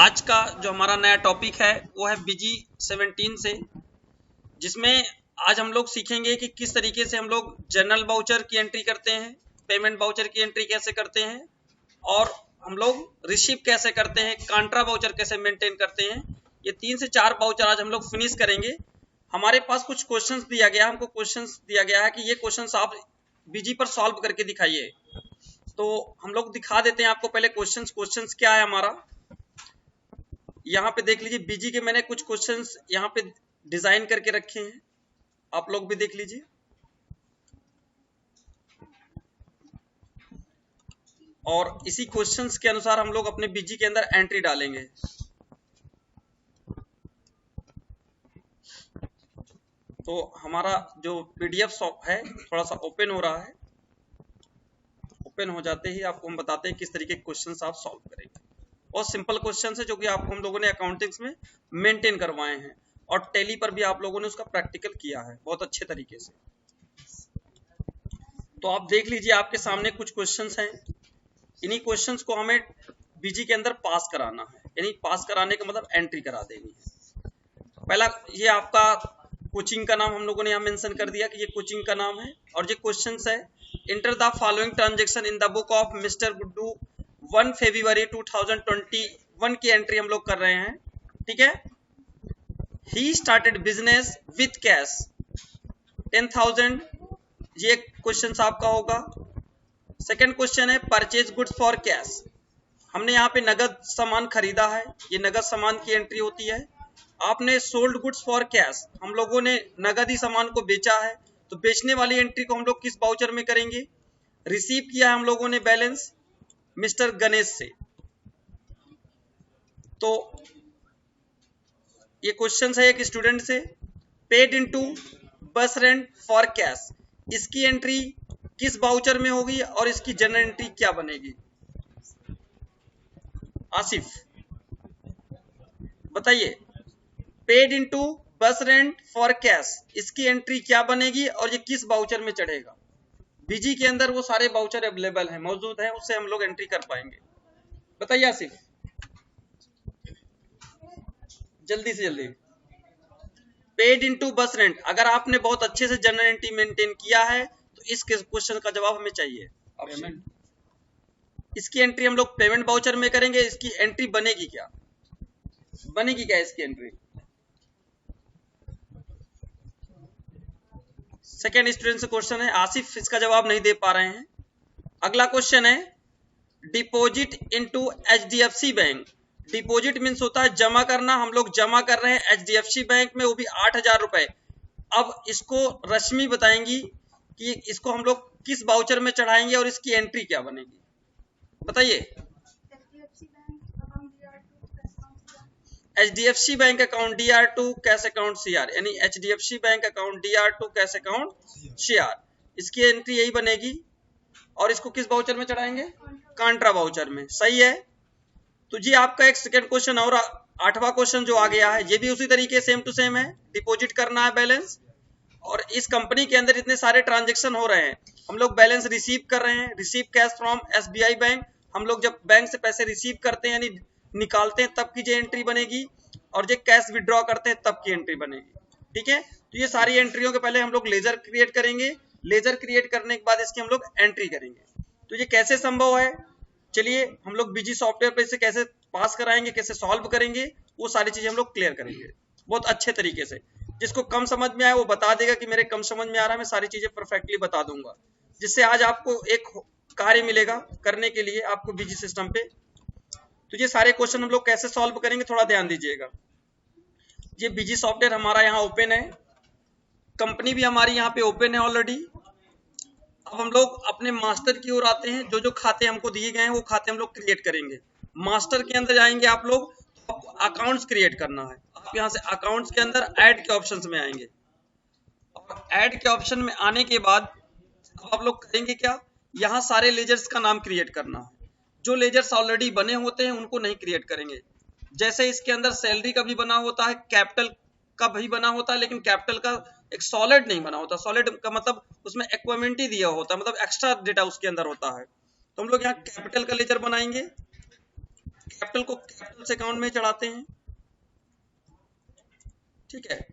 आज का जो हमारा नया टॉपिक है वो है बीजी 17 से, जिसमें आज हम लोग सीखेंगे कि किस तरीके से हम लोग जनरल वाउचर की एंट्री करते हैं, पेमेंट वाउचर की एंट्री कैसे करते हैं और हम लोग रिसीव कैसे करते हैं, कांट्रा वाउचर कैसे मेंटेन करते हैं। ये 3 से 4 वाउचर आज हम लोग फिनिश करेंगे। हमारे पास कुछ क्वेश्चंस दिया गया, हमको क्वेश्चंस दिया गया है कि ये क्वेश्चंस आप बीजी पर सॉल्व करके दिखाइए। तो हम लोग दिखा देते हैं आपको पहले क्वेश्चंस क्या है हमारा। यहाँ पे देख लीजिए, बीजी के मैंने कुछ क्वेश्चंस यहाँ पे डिजाइन करके रखे हैं, आप लोग भी देख लीजिए। और इसी क्वेश्चंस के अनुसार हम लोग अपने बीजी के अंदर एंट्री डालेंगे। तो हमारा जो पीडीएफ है थोड़ा सा ओपन हो रहा है, ओपन हो जाते ही आपको हम बताते हैं किस तरीके के क्वेश्चंस आप सॉल्व करेंगे। बहुत सिंपल क्वेश्चन है जो कि आपको हम लोगों ने अकाउंटिंग्स में मेंटेन करवाए हैं और टैली पर भी आप लोगों ने उसका प्रैक्टिकल किया है बहुत अच्छे तरीके से। तो आप देख लीजिए, आपके सामने कुछ क्वेश्चंस हैं। इन्हीं क्वेश्चंस को हमें बीजी के अंदर पास कराना है, यानी पास कराने का मतलब एंट्री करा देनी है। पहला, ये आपका कोचिंग का नाम हम लोगों ने यहाँ मेंशन कर दिया कि ये कोचिंग का नाम है। और ये क्वेश्चंस है, enter the following transaction in the book of mister Guddu 1 फरवरी 2021 की एंट्री हम लोग कर रहे हैं, ठीक है। He started business with cash 10,000, ये क्वेश्चन आपका होगा। सेकंड क्वेश्चन है परचेज गुड्स फॉर कैश, हमने यहाँ पे नगद सामान खरीदा है, ये नगद सामान की एंट्री होती है। आपने सोल्ड गुड्स फॉर कैश, हम लोगों ने नगद ही सामान को बेचा है, तो बेचने वाली एंट्री को हम लोग किस वाउचर में करेंगे। रिसीव किया है हम लोगों ने बैलेंस मिस्टर गणेश से। तो ये क्वेश्चन है एक स्टूडेंट से, पेड इनटू बस रेंट फॉर कैश, इसकी एंट्री किस वाउचर में होगी और इसकी जनरल एंट्री क्या बनेगी। आसिफ बताइए, पेड इनटू बस रेंट फॉर कैश, इसकी एंट्री क्या बनेगी और ये किस वाउचर में चढ़ेगा। बीजी के अंदर वो सारे वाउचर अवेलेबल हैं, मौजूद हैं, उससे हम लोग एंट्री कर पाएंगे। बताइए आसिफ, जल्दी से जल्दी। पेड इनटू बस रेंट, अगर आपने बहुत अच्छे से जनरल एंट्री मेंटेन किया है तो इस क्वेश्चन का जवाब हमें चाहिए। इसकी एंट्री हम लोग पेमेंट वाउचर में करेंगे, इसकी एंट्री बनेगी क्या, इसकी एंट्री। सेकेंड स्टूडेंट से क्वेश्चन है, आसिफ इसका जवाब नहीं दे पा रहे हैं। अगला क्वेश्चन है, deposit into HDFC bank, deposit means होता है जमा करना, हम लोग जमा कर रहे हैं एचडीएफसी बैंक में, वो भी 8,000 रुपए। अब इसको रश्मि बताएंगी कि इसको हम लोग किस वाउचर में चढ़ाएंगे और इसकी एंट्री क्या बनेगी। बताइए। HDFC bank account DR2 cash account CR, यानी HDFC bank account DR2 cash account CR, इसकी एंट्री यही बनेगी। और इसको किस वाउचर में चढ़ाएंगे, कांट्रा वाउचर में, सही है। तो जी आपका एक सेकंड क्वेश्चन और 8वां क्वेश्चन जो आ गया है, ये भी उसी तरीके सेम टू सेम है, डिपॉजिट करना है बैलेंस। और इस कंपनी के अंदर इतने सारे ट्रांजेक्शन हो रहे हैं, हम लोग बैलेंस रिसीव कर रहे हैं, receive cash from SBI bank, हम लोग जब बैंक से पैसे रिसीव करते हैं यानी निकालते हैं तब की जो एंट्री बनेगी, और जो कैश विड्रॉ करते हैं तब की एंट्री बनेगी, ठीक है। तो ये सारी एंट्रियों के पहले हम लोग लेजर क्रिएट करेंगे, लेजर क्रिएट करने के बाद इसकी हम लोग एंट्री करेंगे। तो ये कैसे संभव है, चलिए हम लोग बीजी सॉफ्टवेयर पे इसे कैसे पास कराएंगे, कैसे सॉल्व करेंगे, वो सारी चीजें हम लोग क्लियर करेंगे बहुत अच्छे तरीके से। जिसको कम समझ में आए वो बता देगा कि मेरे कम समझ में आ रहा है, मैं सारी चीजें परफेक्टली बता दूंगा, जिससे आज आपको एक कार्य मिलेगा करने के लिए आपको बीजी सिस्टम पे। तो ये सारे क्वेश्चन हम लोग कैसे सॉल्व करेंगे थोड़ा ध्यान दीजिएगा। ये बीजी सॉफ्टवेयर हमारा यहाँ ओपन है, कंपनी भी हमारी यहाँ पे ओपन है ऑलरेडी। अब हम लोग अपने मास्टर की ओर आते हैं, जो जो खाते हमको दिए गए हैं वो खाते हम लोग क्रिएट करेंगे। मास्टर के अंदर जाएंगे आप लोग, तो अकाउंट्स क्रिएट करना है। आप यहाँ से अकाउंट्स के अंदर ऐड के ऑप्शंस में आएंगे, और ऐड के ऑप्शन में आने के बाद आप लोग करेंगे क्या, यहाँ सारे लेजर्स का नाम क्रिएट करना है। जो लेजर्स ऑलरेडी बने होते हैं उनको नहीं क्रिएट करेंगे। जैसे इसके अंदर सैलरी का भी बना होता है, कैपिटल का भी बना होता है, लेकिन कैपिटल का एक सॉलिड नहीं बना होता। सॉलिड का मतलब उसमें इक्विपमेंट ही दिया होता है, मतलब एक्स्ट्रा डेटा उसके अंदर होता है। तो हम लोग यहाँ कैपिटल का लेजर बनाएंगे, कैपिटल को कैपिटल से अकाउंट में चढ़ाते हैं, ठीक है,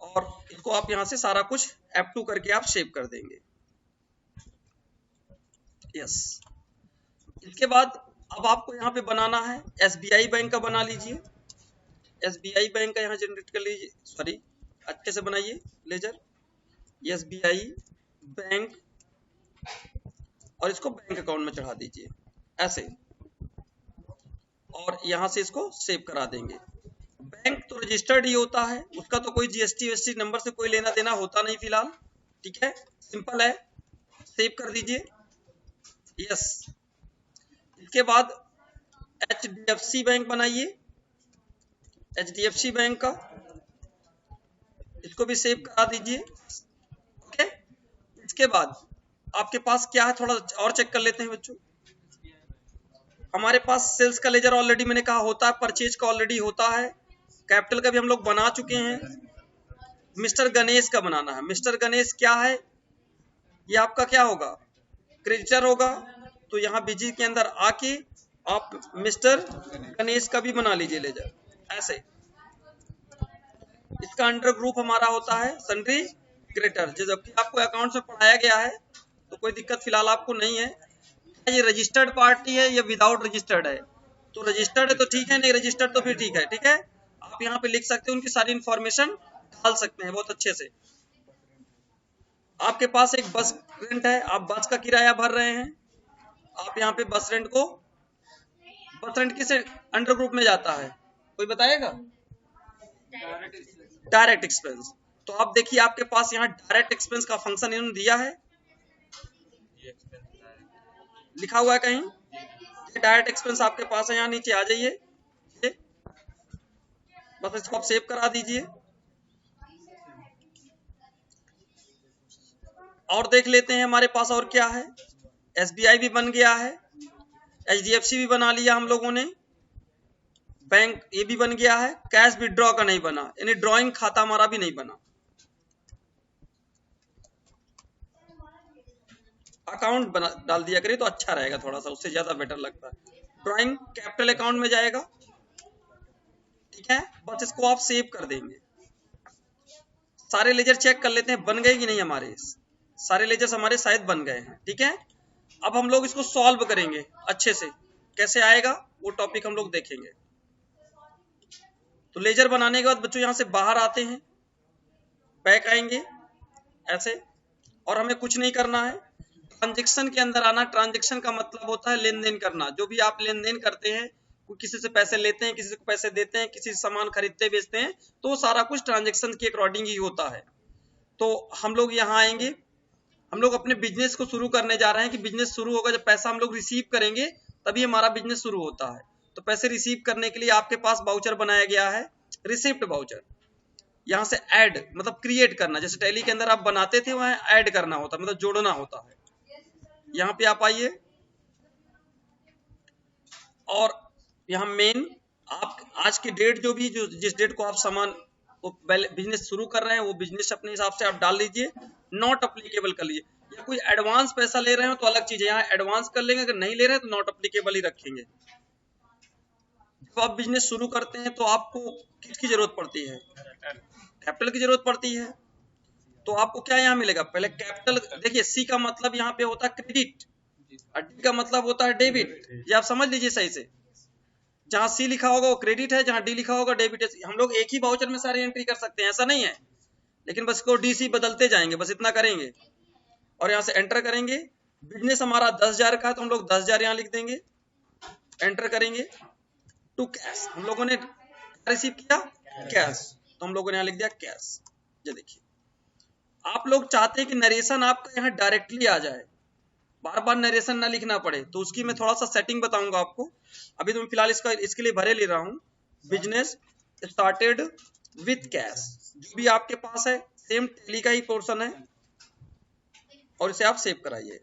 और इसको आप यहां से सारा कुछ F2 करके आप सेव कर देंगे। यस, इसके बाद अब आपको यहाँ पे बनाना है SBI बैंक का, बना लीजिए। SBI बैंक का यहाँ जनरेट कर लीजिए, सॉरी अच्छे से बनाइए लेजर, SBI बैंक, और इसको बैंक अकाउंट में चढ़ा दीजिए ऐसे, और यहां से इसको सेव करा देंगे। बैंक तो रजिस्टर्ड ही होता है, उसका तो कोई GST वेस्टी नंबर से कोई लेना देना होता नहीं फिलहाल, ठीक है, सिंपल है, सेव कर दीजिए। यस, इसके बाद HDFC बैंक बनाइए, HDFC बैंक का, इसको भी सेव करा दीजिए। ओके, इसके बाद आपके पास क्या है, थोड़ा और चेक कर लेते हैं बच्चों। हमारे पास सेल्स का लेजर ऑलरेडी मैंने कहा होता है, परचेज का ऑलरेडी होता है, कैपिटल का भी हम लोग बना चुके हैं। मिस्टर गणेश का बनाना है। मिस्टर गणेश क्या है, ये आपका क्या होगा, क्रेडिटर होगा, तो यहाँ बीजी के अंदर आके आप मिस्टर गणेश का भी बना लीजिए लेजर ऐसे। इसका अंडर ग्रुप हमारा होता है सन्ड्री क्रेडिटर, जबकि आपको अकाउंट में पढ़ाया गया है तो कोई दिक्कत फिलहाल आपको नहीं है। ये रजिस्टर्ड पार्टी है या विदाउट रजिस्टर्ड है, तो रजिस्टर्ड है तो ठीक है, नहीं रजिस्टर्ड तो फिर ठीक है, ठीक है, आप यहाँ पे लिख सकते हैं, उनकी सारी इंफॉर्मेशन डाल सकते हैं बहुत अच्छे से। आपके पास एक बस रेंट है, आप बस का किराया भर रहे हैं, आप यहाँ पे बस रेंट को, बस रेंट किस अंडर ग्रुप में जाता है, कोई बताएगा? Direct expense. तो आप देखिए आपके पास यहाँ डायरेक्ट एक्सपेंस का फंक्शन इन्होंने दिया है, लिखा हुआ है कहीं, डायरेक्ट एक्सपेंस आपके पास है, यहाँ नीचे आ जाइए, बस इसको आप सेव करा दीजिए। और देख लेते हैं हमारे पास और क्या है। SBI भी बन गया है, HDFC भी बना लिया हम लोगों ने, बैंक ये भी बन गया है, कैश विड्रॉ का नहीं बना, यानी ड्रॉइंग खाता हमारा भी नहीं बना। अकाउंट बना डाल दिया करिए तो अच्छा रहेगा, थोड़ा सा उससे ज्यादा बेटर लगता है। ड्रॉइंग कैपिटल अकाउंट में जाएगा, ठीक है, बस इसको आप सेव कर देंगे। सारे लेजर चेक कर लेते हैं बन गए कि नहीं, हमारे सारे लेजर्स हमारे शायद बन गए हैं, ठीक है। अब हम लोग इसको सॉल्व करेंगे अच्छे से, कैसे आएगा वो टॉपिक हम लोग देखेंगे। तो लेजर बनाने के बाद बच्चों यहां से बाहर आते हैं, बैक आएंगे ऐसे, और हमें कुछ नहीं करना है, ट्रांजैक्शन के अंदर आना। ट्रांजैक्शन का मतलब होता है लेन देन करना, जो भी आप लेन देन करते हैं, किसी से पैसे लेते हैं, किसी को पैसे देते हैं, किसी से सामान खरीदते बेचते हैं, तो सारा कुछ ट्रांजैक्शन के अकॉर्डिंग ही होता है। तो हम लोग यहाँ आएंगे, हम लोग अपने बिजनेस को शुरू करने जा रहे हैं कि बिजनेस शुरू होगा जब पैसा हम लोग रिसीव करेंगे, तभी हमारा बिजनेस शुरू होता है। तो पैसे रिसीव करने के लिए आपके पास वाउचर बनाया गया है, रिसिप्ट वाउचर। यहाँ से ऐड मतलब क्रिएट करना, जैसे टैली के अंदर आप बनाते थे वहां ऐड करना होता है, मतलब जोड़ना होता है। यहाँ पे आप आइए, और यहाँ मेन आप आज की डेट जो भी जिस डेट को आप सामान बिजनेस शुरू कर रहे हैं वो बिजनेस अपने हिसाब से आप डाल लीजिए, नॉट अप्लीकेबल कर लीजिए। या कोई एडवांस पैसा ले रहे हो तो अलग चीज है, यहाँ एडवांस कर लेंगे, अगर नहीं ले रहे हैं तो नॉट अप्लीकेबल ही रखेंगे। जब आप बिजनेस शुरू करते हैं तो आपको किसकी जरूरत पड़ती है, कैपिटल की जरूरत पड़ती है। तो आपको क्या यहाँ मिलेगा, पहले कैपिटल देखिए, सी का मतलब यहाँ पे होता है क्रेडिट, और डी का मतलब होता है डेबिट, ये आप समझ लीजिए सही से। जहां सी लिखा होगा वो क्रेडिट है, जहां डी लिखा होगा डेबिट है। हम लोग एक ही वाउचर में सारी एंट्री कर सकते हैं, ऐसा नहीं है, लेकिन बस इसको DC बदलते जाएंगे, बस इतना करेंगे, और यहाँ से एंटर करेंगे। बिजनेस हमारा 10,000 का है तो हम लोग 10,000 यहाँ लिख देंगे, एंटर करेंगे। टू कैश, हम लोगों ने रिसीव किया कैश, तो हम लोगों ने यहाँ लिख दिया कैश। ये देखिए, आप लोग चाहते हैं कि नरेशन आपका यहाँ डायरेक्टली आ जाए, बार बार नरेशन ना लिखना पड़े, तो उसकी मैं थोड़ा सा सेटिंग बताऊंगा आपको। अभी तो मैं फिलहाल इसके लिए भरे ले रहा हूँ, बिजनेस स्टार्टेड विथ कैश, जो भी आपके पास है सेम टैली का ही पोर्शन है, और इसे आप सेव कराइए।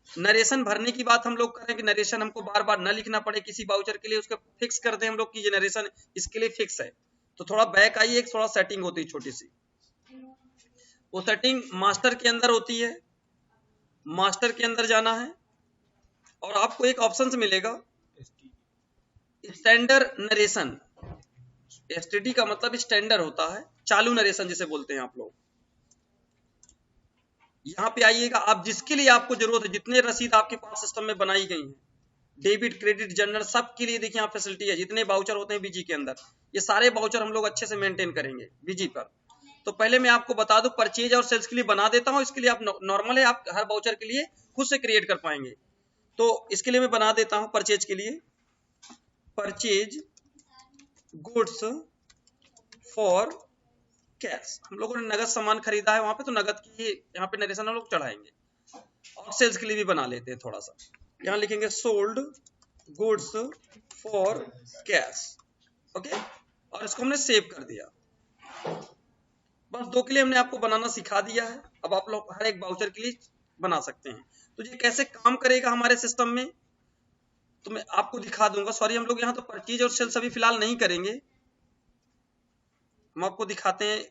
नरेशन भरने की बात हम लोग करें कि नरेशन हमको बार बार ना लिखना पड़े किसी वाउचर के लिए, उसका फिक्स कर दें हम लोग कि ये नरेशन इसके लिए फिक्स है। तो थोड़ा बैक आइए, एक थोड़ा सेटिंग होती है छोटी सी, वो सेटिंग मास्टर के अंदर होती है। मास्टर के अंदर जाना है और आपको एक ऑप्शन मिलेगा स्टैंडर्ड नरेशन, एसटीडी का मतलब स्टैंडर्ड होता है, चालू नरेशन जिसे बोलते हैं आप लोग। यहाँ पे आइएगा, आप जिसके लिए आपको जरूरत है, जितने रसीद आपके पास सिस्टम में बनाई गई हैं, डेबिट क्रेडिट जनरल, सब के लिए देखिए यहाँ फैसिलिटी है। जितने वाउचर होते हैं बीजी के अंदर, ये सारे वाउचर हम लोग अच्छे से मेंटेन करेंगे बीजी पर। तो पहले मैं आपको बता दूं, परचेज और सेल्स के लिए बना देता हूं। इसके लिए आप नॉर्मल है, आप हर वाउचर के लिए खुद से क्रिएट कर पाएंगे। तो इसके लिए मैं बना देता हूं परचेज के लिए, परचेज गुड्स फॉर कैश। हम लोगों ने नगद सामान खरीदा है वहां पे, तो नगद की यहाँ पे नरेशन हम लोग चढ़ाएंगे। और सेल्स के लिए भी बना लेते हैं थोड़ा सा, यहाँ लिखेंगे sold goods for cash, okay. और इसको हमने सेव कर दिया। बस दो के लिए हमने आपको बनाना सिखा दिया है। अब आप लोग हर एक वाउचर के लिए बना सकते हैं। तो ये कैसे काम करेगा हमारे सिस्टम में, तो मैं आपको दिखा दूंगा। सॉरी, हम लोग यहाँ तो परचेज और सेल्स अभी फिलहाल नहीं करेंगे, हम आपको दिखाते हैं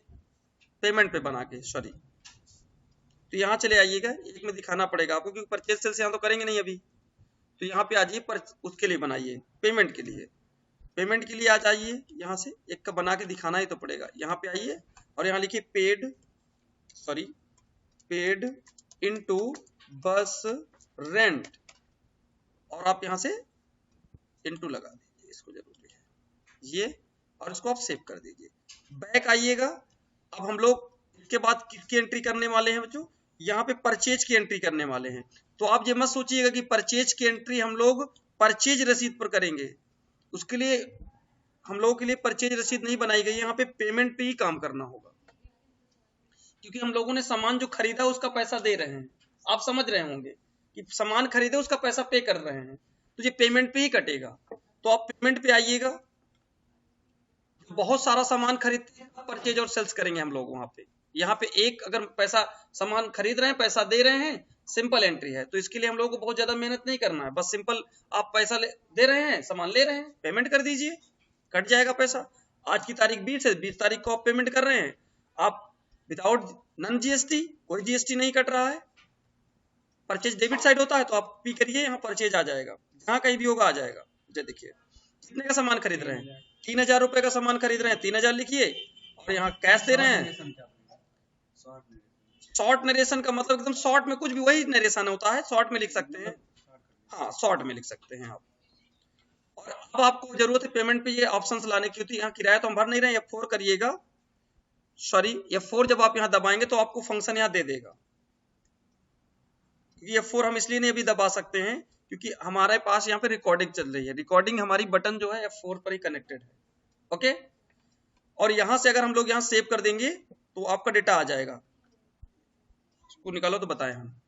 पेमेंट पे बना के। सॉरी, तो यहाँ चले आइएगा, एक में दिखाना पड़ेगा आपको, क्योंकि परचेज सेल्स यहाँ तो करेंगे नहीं अभी। तो यहाँ पे आ जाइए, उसके लिए बनाइए, पेमेंट के लिए। पेमेंट के लिए आ जाइए, यहाँ से एक का बना के दिखाना ही तो पड़ेगा। यहाँ पे आइए और यहाँ लिखिए पेड इनटू बस रेंट, और आप यहाँ से इनटू लगा दीजिए, इसको जरूरी है ये, और इसको आप सेव कर दीजिए। बैक आइएगा। अब हम लोग इसके बाद किसकी एंट्री करने वाले हैं बच्चों, यहाँ पे परचेज की एंट्री करने वाले हैं। तो आप ये मत सोचिएगा कि परचेज की एंट्री हम लोग परचेज रसीद पर करेंगे। उसके लिए हम लोगों के लिए परचेज रसीद नहीं बनाई गई, यहाँ पे पेमेंट पे ही काम करना होगा, क्योंकि हम लोगों ने सामान जो खरीदा उसका पैसा दे रहे हैं। आप समझ रहे होंगे कि सामान खरीदे उसका पैसा पे कर रहे हैं, तो ये पेमेंट पे ही कटेगा। तो आप पेमेंट पे आइएगा, बहुत सारा सामान खरीदते हैं, परचेज और सेल्स करेंगे हम लोग वहां पे। यहाँ पे एक अगर पैसा सामान खरीद रहे हैं, पैसा दे रहे हैं, सिंपल एंट्री है। तो इसके लिए हम लोगों को बहुत ज्यादा मेहनत नहीं करना है, बस सिंपल आप पैसा दे रहे हैं, सामान ले रहे हैं, पेमेंट कर दीजिए, कट जाएगा पैसा। आज की तारीख 20 है, 20 तारीख को आप पेमेंट कर रहे हैं, आप विदाउट नन जीएसटी, कोई जीएसटी नहीं कट रहा है। परचेज डेबिट साइड होता है तो आप पी करिए, यहाँ परचेज आ जाएगा, जहां कहीं भी होगा आ जाएगा। ये देखिए कितने का सामान खरीद रहे हैं, 3000 रुपए का सामान खरीद रहे हैं, 3000 लिखिए, और यहाँ कैश दे रहे हैं। शॉर्ट नरेशन का मतलब एकदम शॉर्ट में कुछ भी वही नरेशन होता है, शॉर्ट में लिख सकते हैं, हाँ शॉर्ट में लिख सकते हैं आप। और अब आपको जरूरत है पेमेंट पे ये ऑप्शंस लाने की होती है। यहाँ किराया तो हम भर नहीं रहे हैं, F4 करिएगा। सॉरी, F4 जब आप यहाँ दबाएंगे तो आपको फंक्शन यहाँ दे देगा। F4 हम इसलिए नहीं अभी दबा सकते हैं क्योंकि हमारे पास यहाँ पे रिकॉर्डिंग चल रही है। रिकॉर्डिंग हमारी बटन जो है F4 पर ही कनेक्टेड है, ओके। और यहाँ से अगर हम लोग यहाँ सेव कर देंगे तो आपका डेटा आ जाएगा। इसको निकालो तो बताएं हम।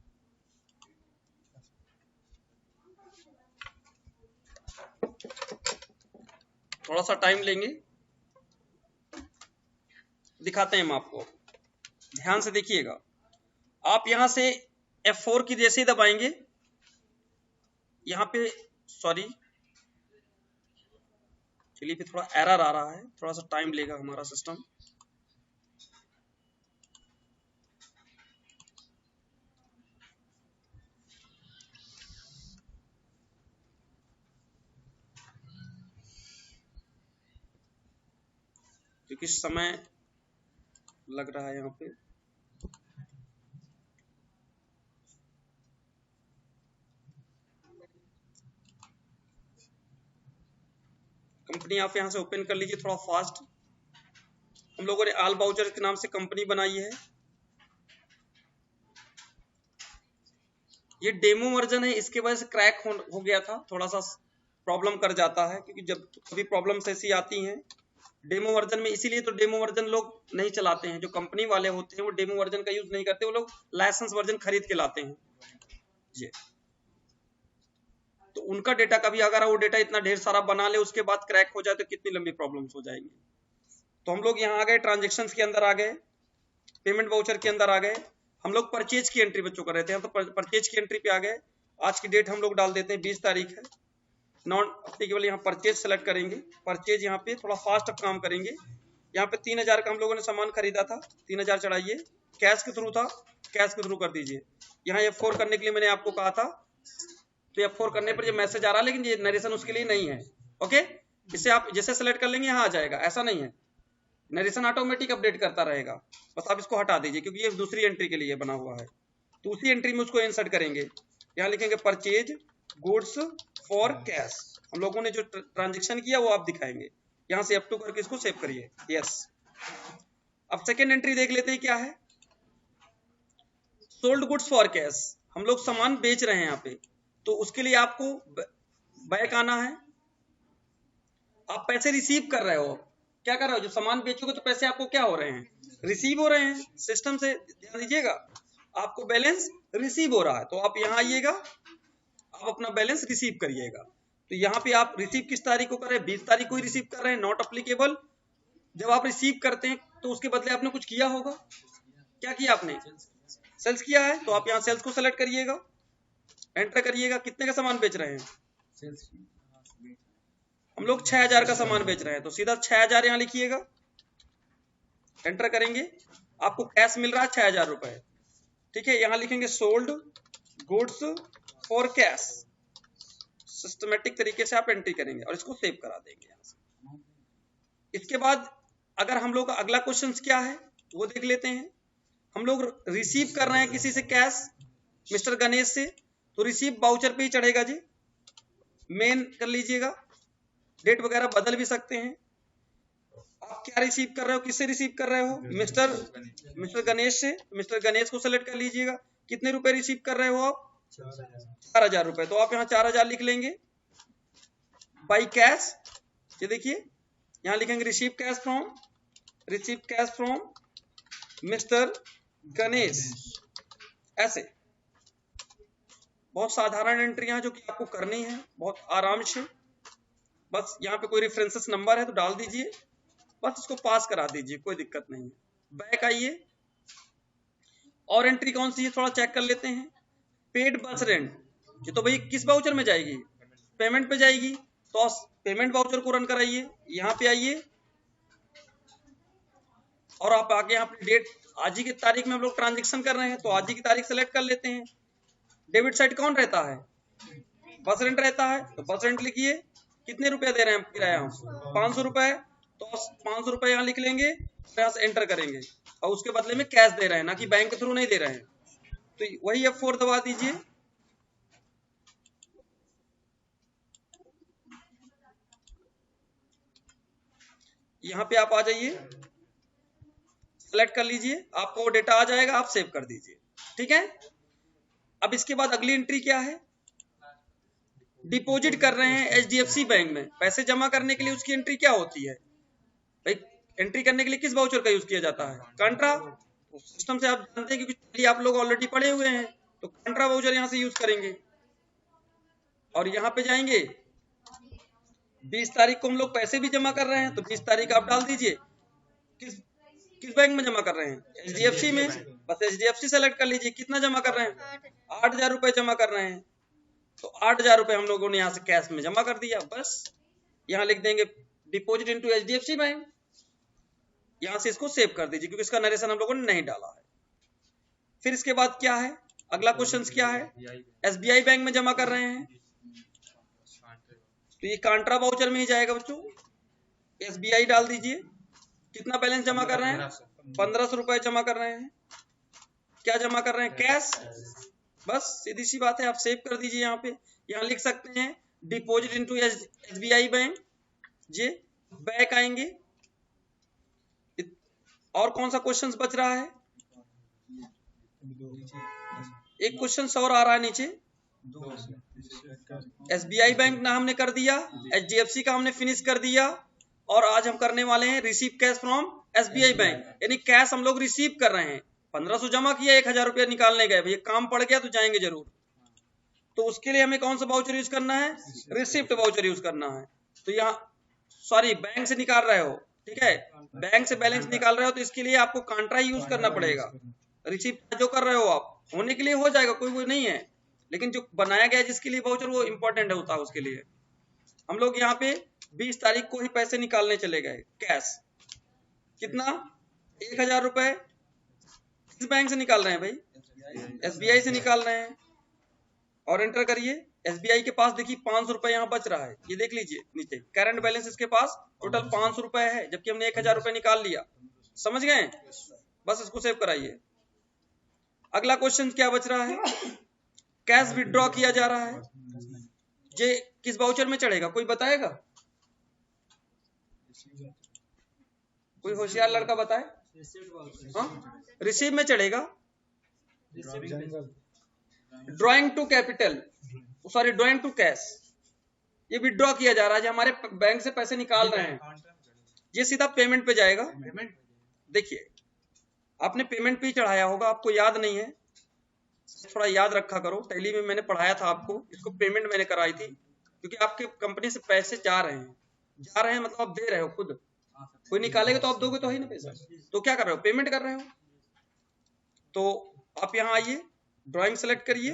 थोड़ा सा टाइम लेंगे, दिखाते हैं हम आपको, ध्यान से देखिएगा। आप यहां से F4 की जैसे ही दबाएंगे, यहाँ पे सॉरी चलिए, फिर थोड़ा एरर आ रहा है, थोड़ा सा टाइम लेगा हमारा सिस्टम। क्योंकि समय लग रहा है यहाँ पे। कंपनी आप यहाँ से ओपन कर लीजिए थोड़ा फास्ट। हम लोगों ने ऑल वाउचर के नाम से कंपनी बनाई है। ये डेमो वर्जन है, इसके वजह से क्रैक हो गया था, थोड़ा सा प्रॉब्लम कर जाता है, क्योंकि जब कभी प्रॉब्लम्स ऐसी आती हैं डेमो वर्जन में, इसीलिए तो डेमो वर्जन लोग नहीं चलाते हैं। जो कंपनी वाले होते हैं वो डेमो वर्जन का यूज नहीं करते, वो लोग लाइसेंस वर्जन खरीद के लाते हैं ये। तो उनका डेटा कभी अगर वो डेटा इतना ढेर सारा बना ले, उसके बाद क्रैक हो जाए तो कितनी लंबी प्रॉब्लम्स हो जाएंगी। तो हम लोग यहाँ आ गए, ट्रांजेक्शन्स के अंदर आ गए, पेमेंट वाउचर के अंदर आ गए। हम लोग परचेज की एंट्री बच्चों कर रहे थे, हम तो परचेज की एंट्री पे आ गए। आज की डेट हम लोग डाल देते हैं 20 तारीख है। नॉन एप्लीकेबल यहाँ परचेज सेलेक्ट करेंगे। परचेज यहाँ पे थोड़ा फास्ट अब काम करेंगे। यहाँ पे 3000 का हम लोगों ने सामान खरीदा था, 3000 चढ़ाइए। कैश के थ्रू था, कैश के थ्रू कर दीजिए। यहाँ F4 करने के लिए मैंने आपको कहा था, तो F4 करने पर ये मैसेज आ रहा है, लेकिन ये नरेशन उसके लिए नहीं है। ओके, इसे आप जैसे सेलेक्ट कर लेंगे यहाँ आ जाएगा, ऐसा नहीं है, नरेशन ऑटोमेटिक अपडेट करता रहेगा। बस आप इसको हटा दीजिए क्योंकि ये दूसरी एंट्री के लिए बना हुआ है। तो उसी एंट्री में उसको इंसर्ट करेंगे। यहाँ लिखेंगे परचेज गुड्स फॉर कैश, हम लोगों ने जो ट्रांजेक्शन किया वो आप दिखाएंगे। यहाँ से अप टू करके इसको सेव करिए, यस। अब सेकेंड एंट्री देख लेते हैं क्या है। सोल्ड गुड्स फॉर कैश, हम लोग सामान बेच रहे हैं यहाँ पे, तो उसके लिए आपको बैक आना है। आप पैसे रिसीव कर रहे हो, क्या कर रहे हो, जब सामान बेचोगे तो पैसे आपको क्या हो रहे हैं, रिसीव हो रहे हैं। सिस्टम से ध्यान दीजिएगा, आपको बैलेंस रिसीव हो रहा है, तो आप यहाँ आइएगा, आप अपना बैलेंस रिसीव करिएगा। तो यहाँ पे आप रिसीव किस तारीख को कर रहे हैं, 20 तारीख को ही रिसीव कर रहे हैं, नॉट अप्लीकेबल। जब आप रिसीव करते हैं तो उसके बदले आपने कुछ किया होगा, क्या किया आपने, सेल्स किया है, तो आप यहाँ सेल्स को सेलेक्ट करिएगा, एंटर करिएगा। कितने का सामान बेच रहे हैं, हम लोग 6000 का सामान बेच रहे हैं, तो सीधा 6000 यहाँ लिखिएगा, एंटर करेंगे। आपको कैश मिल रहा है 6000 रुपए, ठीक है। यहाँ लिखेंगे sold goods for cash, systematic तरीके से आप एंट्री करेंगे और इसको सेव करा देंगे यहाँ से। इसके बाद अगर हम लोग का अगला क्वेश्चन क्या है वो देख लेते हैं। हम लोग रिसीव कर रहे हैं किसी से कैश, मिस्टर गणेश से, तो रिसीव वाउचर पे ही चढ़ेगा जी, मेन कर लीजिएगा, डेट वगैरह बदल भी सकते हैं। आप क्या रिसीव कर रहे हो, किससे रिसीव कर रहे हो, मिस्टर गणेश से, मिस्टर गणेश को सेलेक्ट कर लीजिएगा। कितने रुपए रिसीव कर रहे हो आप, 4000 रुपए, तो आप यहाँ 4000 लिख लेंगे। बाई कैश, ये देखिए यहाँ लिखेंगे receive cash from mister Ganesh, ऐसे। बहुत साधारण एंट्रियां जो कि आपको करनी है बहुत आराम से। बस यहाँ पे कोई रेफरेंसेस नंबर है तो डाल दीजिए, बस इसको पास करा दीजिए, कोई दिक्कत नहीं है। बैक आइए, और एंट्री कौन सी है थोड़ा चेक कर लेते हैं। पेड बस रेंट, ये तो भाई किस वाउचर में जाएगी, पेमेंट पे जाएगी, तो पेमेंट वाउचर को रन कराइए। यहाँ पे आइए और आप आगे यहाँ पे डेट, आज ही की तारीख में हम लोग ट्रांजेक्शन कर रहे हैं तो आज ही की तारीख सेलेक्ट कर लेते हैं। डेबिट साइड कौन रहता है, बस रेंट रहता है, तो बस रेंट लिखिए। कितने रुपए दे रहे हैं किराया, 500 रुपए, तो 500 रुपए यहाँ लिख लेंगे, यहाँ से एंटर करेंगे, और उसके बदले में कैश दे रहे हैं, ना कि बैंक के थ्रू नहीं दे रहे हैं। तो वही F4 दबा दीजिए। यहाँ पे आप आ जाइए, सेलेक्ट कर लीजिए, आपको वो डेटा आ जाएगा, आप सेव कर दीजिए, ठीक है। अब इसके बाद अगली एंट्री क्या है, डिपॉजिट कर रहे हैं HDFC बैंक में, पैसे जमा करने के लिए उसकी एंट्री क्या होती है भाई, एंट्री करने के लिए किस वाउचर का यूज किया जाता है, कांट्रा। सिस्टम से आप जानते हैं क्योंकि आप लोग ऑलरेडी पढ़े हुए हैं, तो कांट्रा वाउचर यहाँ से यूज करेंगे। और यहाँ पे जाएंगे, 20 तारीख को हम लोग पैसे भी जमा कर रहे हैं, तो 20 तारीख आप डाल दीजिए। किस बैंक में जमा कर रहे हैं, HDFC में, बस HDFC सेलेक्ट कर लीजिए। कितना जमा कर रहे हैं, 8000 रुपए जमा कर रहे हैं, तो 8000 रुपए हम लोगों ने यहाँ से कैश में जमा कर दिया। बस यहाँ लिख देंगे डिपॉजिट इनटू HDFC बैंक, यहाँ से इसको सेव कर दीजिए क्योंकि इसका नरेशन हम लोगों ने नहीं डाला है। फिर इसके बाद क्या है, अगला क्वेश्चन क्या है, SBI बैंक में जमा कर रहे हैं, तो ये कांट्रा वाउचर में ही जाएगा बच्चों, SBI डाल दीजिए। कितना बैलेंस जमा कर रहे हैं, 1500 रुपए जमा कर रहे हैं। क्या जमा कर रहे हैं, कैश। बस सीधी सी बात है, आप सेव कर दीजिए। यहाँ पे यहाँ लिख सकते हैं डिपॉजिट इनटू SBI बैंक, जे बैक आएंगे। और कौन सा क्वेश्चन बच रहा है, एक क्वेश्चन और आ रहा है नीचे। SBI बैंक ना हमने कर दिया, HDFC का हमने फिनिश कर दिया, और आज हम करने वाले हैं receive cash from SBI bank, यानी कैश हम लोग रिसीव कर रहे हैं। 1500 जमा किया, 1000 रुपया निकालने गए, भैया काम पड़ गया तो जाएंगे जरूर, तो उसके लिए हमें कौन सा वाउचर यूज करना है, रिसिप्ट वाउचर यूज करना है। तो यहाँ सॉरी बैंक से निकाल रहे हो, ठीक है, बैंक से बैलेंस निकाल रहे हो, तो इसके लिए आपको कांट्रा यूज करना पड़ेगा। रिसिप्ट जो कर रहे हो आप होने के लिए हो जाएगा, कोई वो नहीं है, लेकिन जो बनाया गया जिसके लिए वाउचर वो इंपॉर्टेंट होता है, उसके लिए हम लोग यहाँ पे 20 तारीख को ही पैसे निकालने चले गए कैश। कितना, 1000 रुपए। किस बैंक से निकाल रहे हैं भाई, SBI से निकाल रहे हैं, और एंटर करिए। SBI के पास देखिए 500 रुपए यहाँ बच रहा है, ये देख लीजिए नीचे करंट बैलेंस इसके पास टोटल 500 रुपए है, जबकि हमने 1000 रुपए निकाल लिया। समझ गए? बस इसको सेव कराइए। अगला क्वेश्चन क्या बच रहा है? कैश विड्रॉ किया जा रहा है, ये किस वाउचर में चढ़ेगा, कोई बताएगा? कोई होशियार लड़का बताए। हाँ, रिसीव में चढ़ेगा। Drawing to capital, sorry drawing to cash, ये विड्रॉ किया जा रहा है, जो हमारे बैंक से पैसे निकाल रहे हैं, ये सीधा पेमेंट पे जाएगा। देखिए आपने पेमेंट पे ही चढ़ाया होगा, आपको याद नहीं है, थोड़ा याद रखा करो। टैली में मैंने पढ़ाया था आपको, इसको पेमेंट मैंने कराई थी, क्योंकि आपके कंपनी से पैसे जा रहे हैं मतलब आप दे रहे हो खुद, कोई निकालेगा तो आप दोगे तो ही ना पैसा, तो क्या कर रहे हो, पेमेंट कर रहे हो। तो आप यहाँ आइए, ड्राइंग सेलेक्ट करिए,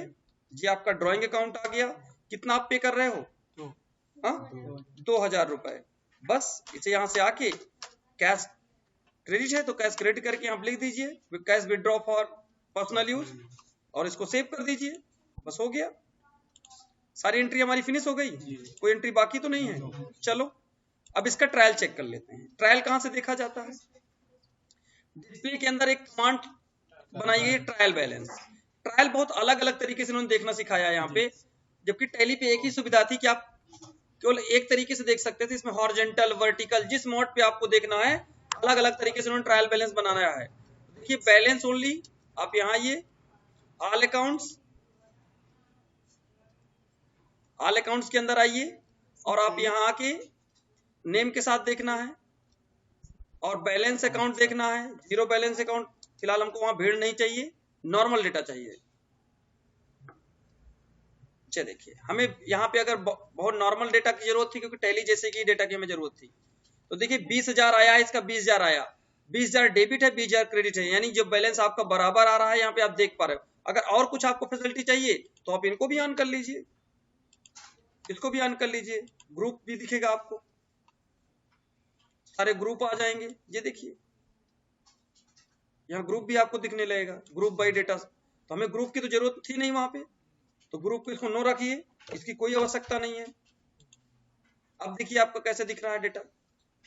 ये आपका ड्राइंग अकाउंट आ गया। कितना आप पे कर रहे हो? 2000 रुपए। बस इसे यहाँ से आके कैश क्रेडिट है तो कैश क्रेडिट करके आप लिख दीजिए cash withdraw for personal use, और इसको सेव कर दीजिए। बस हो गया, सारी एंट्री हमारी फिनिश हो गई, कोई एंट्री बाकी तो नहीं है। चलो अब इसका ट्रायल चेक कर लेते हैं। ट्रायल कहां से देखा जाता है? डिस्प्ले के अंदर एक कमांड बनाई गई, ट्रायल बैलेंस। ट्रायल बहुत अलग अलग तरीके से उन्होंने देखना सिखाया यहाँ पे, जबकि टैली पे एक ही सुविधा थी कि आप केवल एक तरीके से देख सकते थे। इसमें हॉरिजॉन्टल, वर्टिकल, जिस मोड पे आपको देखना है अलग अलग तरीके से उन्होंने ट्रायल बैलेंस बनाया है। देखिए बैलेंस ओनली, आप यहाँ आइए, ऑल अकाउंट्स, ऑल अकाउंट्स के अंदर आइए और आप यहाँ आके नेम के साथ देखना है और बैलेंस अकाउंट देखना है। जीरो बैलेंस अकाउंट फिलहाल हमको वहां भीड़ नहीं चाहिए, नॉर्मल डेटा चाहिए। अच्छा देखिए हमें यहाँ पे अगर बहुत नॉर्मल डेटा की जरूरत थी, क्योंकि टैली जैसे की डेटा की हमें जरूरत थी, तो देखिए 20,000 आया, इसका 20,000 आया, 20,000 डेबिट है, 20,000 क्रेडिट है, यानी जो बैलेंस आपका बराबर आ रहा है यहाँ पे आप देख पा रहे हो। अगर और कुछ आपको फैसिलिटी चाहिए तो आप इनको भी ऑन कर लीजिए, इसको भी ऑन कर लीजिए, ग्रुप भी दिखेगा आपको, सारे ग्रुप आ जाएंगे। ये देखिए यहाँ ग्रुप भी आपको दिखने लगेगा, ग्रुप बाय डेटा। तो हमें ग्रुप की तो जरूरत थी नहीं वहां पे, तो ग्रुप को इसको नो रखिए, इसकी कोई आवश्यकता नहीं है। अब देखिए आपका कैसे दिख रहा है डेटा,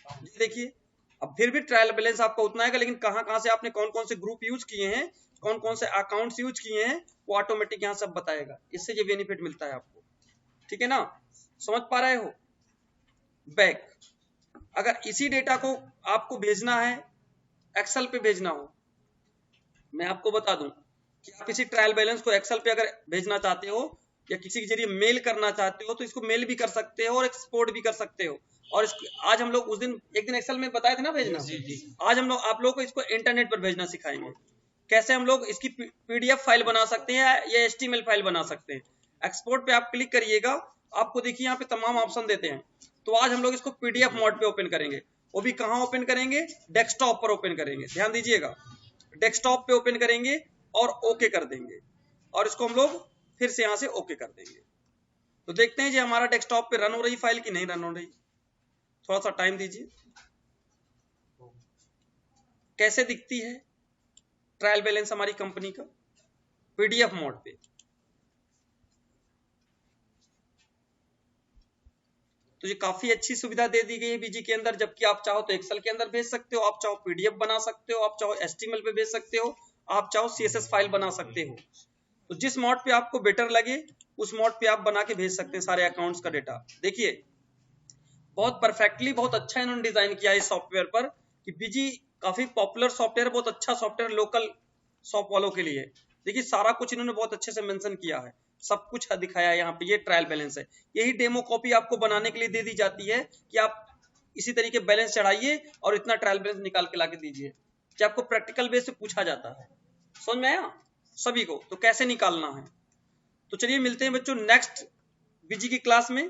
ये देखिए। अब फिर भी ट्रायल बैलेंस आपका उतना आएगा, लेकिन कहां कहां से आपने कौन कौन से ग्रुप यूज किए हैं, कौन कौन से अकाउंट्स यूज किए हैं, वो ऑटोमेटिक यहाँ सब बताएगा। इससे ये बेनिफिट मिलता है आपको, ठीक है ना? समझ पा रहे हो? बैक, अगर इसी डेटा को आपको भेजना है, एक्सेल पे भेजना हो, मैं आपको बता दूं कि आप इसी ट्रायल बैलेंस को एक्सेल पे अगर भेजना चाहते हो या किसी के जरिए मेल करना चाहते हो, तो इसको मेल भी कर सकते हो और एक्सपोर्ट भी कर सकते हो। और आज हम लोग एक दिन एक्सेल में बताए थे ना भेजना, आज हम लोग आप लोगों को इसको इंटरनेट पर भेजना सिखाएंगे, कैसे हम लोग इसकी पीडीएफ फाइल बना सकते हैं या एचटीएमएल फाइल बना सकते हैं। एक्सपोर्ट पे आप क्लिक करिएगा, आपको देखिए यहाँ पे तमाम ऑप्शन देते हैं। तो आज हम लोग इसको पीडीएफ मोड पे ओपन करेंगे, वो भी कहाँ ओपन करेंगे? डेस्कटॉप पर ओपन करेंगे। ध्यान दीजिएगा, डेस्कटॉप पे ओपन करेंगे और ओके कर देंगे, और इसको हम लोग फिर से यहाँ से ओके कर देंगे। तो देखते हैं जी हमारा डेस्कटॉप पे रन हो रही फाइल कि नहीं रन हो रही। थोड़ा सा टाइम दीजिए। कैसे दिखती है ट्रायल बैलेंस हमारी कंपनी का? पीडीएफ मोड पे। तो ये काफी अच्छी सुविधा दे दी गई है बीजी के अंदर, जबकि आप चाहो तो एक्सेल के अंदर भेज सकते हो, आप चाहो पीडीएफ बना सकते हो, आप चाहो एचटीएमएल पे भेज सकते हो, आप चाहो सीएसएस फाइल बना सकते हो। तो जिस मोड पे आपको बेटर लगे उस मोड पे आप बना के भेज सकते हैं सारे अकाउंट्स का डेटा। देखिए बहुत परफेक्टली, बहुत अच्छा इन्होंने डिजाइन किया है इस सॉफ्टवेयर पर, कि बीजी काफी पॉपुलर सॉफ्टवेयर, बहुत अच्छा सॉफ्टवेयर लोकल शॉप वालों के लिए। देखिए सारा कुछ इन्होंने बहुत अच्छे से मेंशन किया है, सब कुछ दिखाया है यहाँ पे। ये ट्रायल बैलेंस है, यही डेमो कॉपी आपको बनाने के लिए दे दी जाती है कि आप इसी तरीके बैलेंस चढ़ाइए और इतना ट्रायल बैलेंस निकाल के लाके दीजिए, कि आपको प्रैक्टिकल बेस से पूछा जाता है। समझ में आया सभी को? तो कैसे निकालना है। तो चलिए मिलते हैं बच्चों नेक्स्ट बीजी की क्लास में।